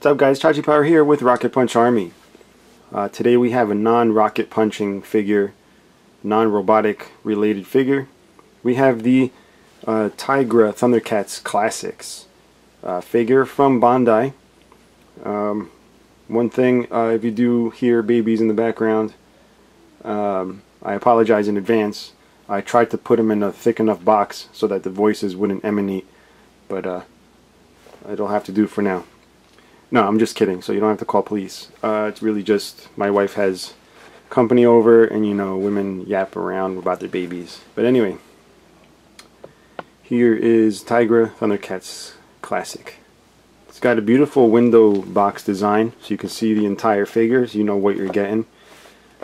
What's up guys, Chachi Power here with Rocket Punch Army. Today we have a non-rocket punching figure, non-robotic related figure. We have the Tygra Thundercats Classics figure from Bandai. One thing, if you do hear babies in the background, I apologize in advance. I tried to put them in a thick enough box so that the voices wouldn't emanate, but it'll have to do for now. No, I'm just kidding, so you don't have to call police. It's really just my wife has company over, and you know, women yap around about their babies. But anyway, here is Tygra Thundercats Classic. It's got a beautiful window box design, so you can see the entire figure, so you know what you're getting.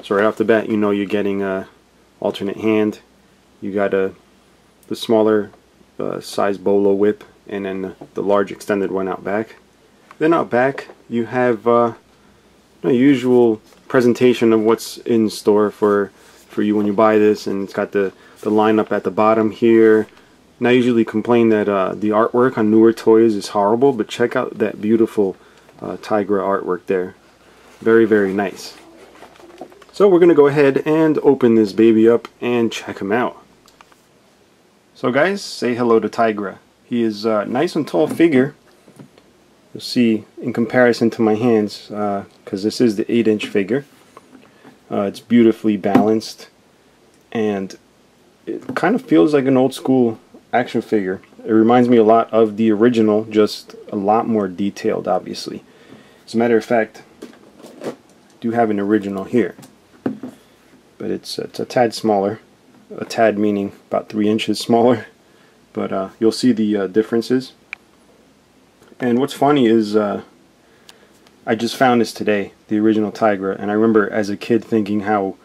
So right off the bat, you know you're getting a alternate hand. You got the smaller size bolo whip, and then the large extended one out back. Then out back you have a usual presentation of what's in store for you when you buy this, and it's got the lineup at the bottom here. And I usually complain that the artwork on newer toys is horrible, but check out that beautiful Tygra artwork there. Very, very nice. So we're going to go ahead and open this baby up and check him out. So guys, say hello to Tygra. He is a nice and tall figure. You'll see in comparison to my hands, because this is the 8-inch figure. It's beautifully balanced, and it kind of feels like an old school action figure. It reminds me a lot of the original, just a lot more detailed, obviously. As a matter of fact, I do have an original here, but it's a tad smaller. A tad meaning about 3 inches smaller, but you'll see the differences. And what's funny is I just found this today, the original Tygra, and I remember as a kid thinking how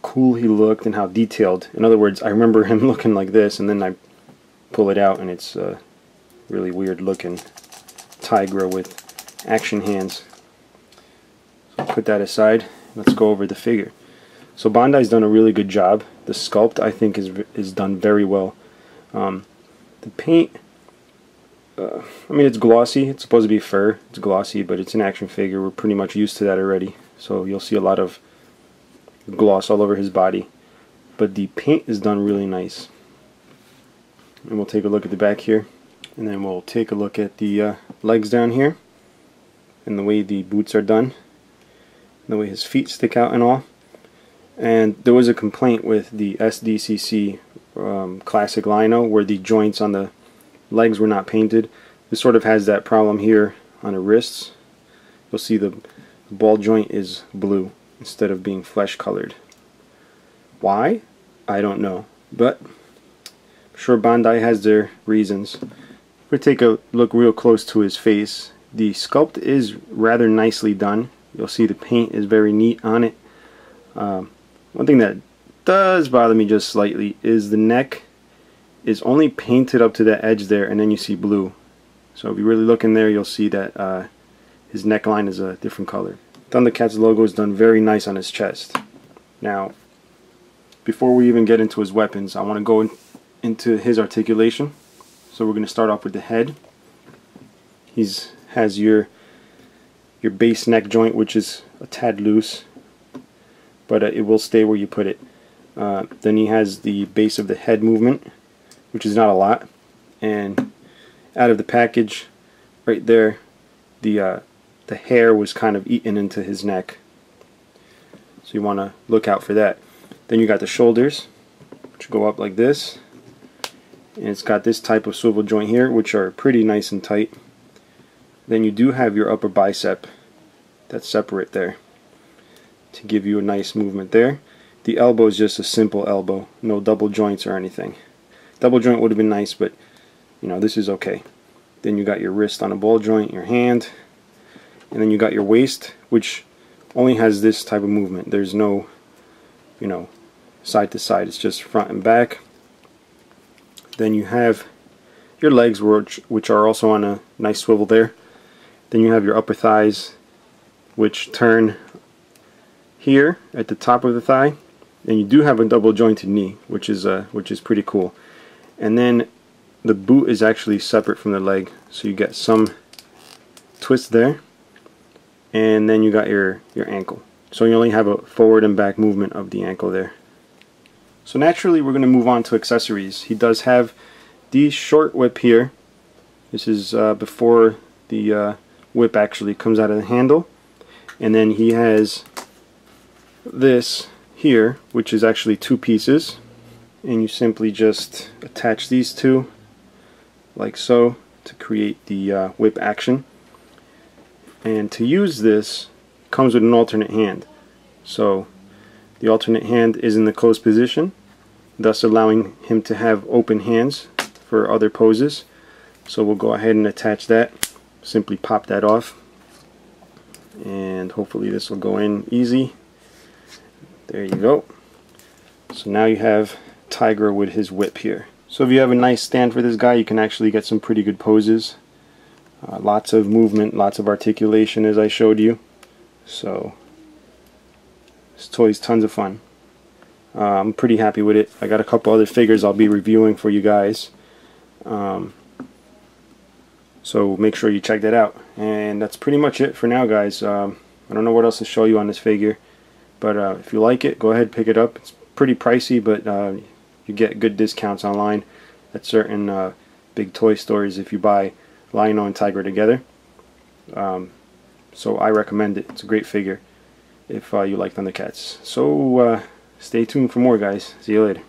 cool he looked and how detailed. In other words, I remember him looking like this, and then I pull it out and it's a really weird looking Tygra with action hands. So put that aside, let's go over the figure. So Bandai's done a really good job. The sculpt, I think, is done very well. The paint, I mean, it's glossy. It's supposed to be fur. It's glossy, but it's an action figure. We're pretty much used to that already. So you'll see a lot of gloss all over his body. But the paint is done really nice. And we'll take a look at the back here. And then we'll take a look at the legs down here. And the way the boots are done. And the way his feet stick out and all. And there was a complaint with the SDCC Classic Lino where the joints on the legs were not painted. This sort of has that problem here on the wrists. You'll see the ball joint is blue instead of being flesh colored. Why? I don't know, but I'm sure Bandai has their reasons. If we take a look real close to his face, the sculpt is rather nicely done. You'll see the paint is very neat on it. One thing that does bother me just slightly is the neck is only painted up to that edge there, and then you see blue. So if you really look in there, you'll see that his neckline is a different color. Thundercats logo is done very nice on his chest. Now, before we even get into his weapons, I want to go into his articulation. So we're going to start off with the head. He has your base neck joint, which is a tad loose, but it will stay where you put it. Then he has the base of the head movement, which is not a lot, and out of the package right there, the hair was kind of eaten into his neck, so you want to look out for that. Then you got the shoulders, which go up like this, and it's got this type of swivel joint here, which are pretty nice and tight. Then you do have your upper bicep that's separate there to give you a nice movement there. The elbow is just a simple elbow, no double joints or anything. Double joint would have been nice, but you know, this is okay. Then you got your wrist on a ball joint, your hand, and then you got your waist, which only has this type of movement. There's no, you know, side to side. It's just front and back. Then you have your legs, which are also on a nice swivel there. Then you have your upper thighs, which turn here at the top of the thigh, and you do have a double jointed knee, which is pretty cool. And then the boot is actually separate from the leg, so you get some twist there, and then you got your ankle. So you only have a forward and back movement of the ankle there. So naturally we're going to move on to accessories. He does have the short whip here. This is before the whip actually comes out of the handle. And then he has this here, which is actually two pieces. And you simply just attach these two like so to create the whip action. And to use this, it comes with an alternate hand. So the alternate hand is in the closed position, thus allowing him to have open hands for other poses. So we'll go ahead and attach that. Simply pop that off, and hopefully this will go in easy. There you go. So now you have Tygra with his whip here. So if you have a nice stand for this guy, you can actually get some pretty good poses. Lots of movement, lots of articulation as I showed you. So this toy's tons of fun. I'm pretty happy with it. I got a couple other figures I'll be reviewing for you guys. So make sure you check that out. And that's pretty much it for now, guys. I don't know what else to show you on this figure, but if you like it, go ahead and pick it up. It's pretty pricey, but you get good discounts online at certain big toy stores if you buy Lion-O and Tygra together. So I recommend it. It's a great figure if you like Thundercats. So stay tuned for more, guys. See you later.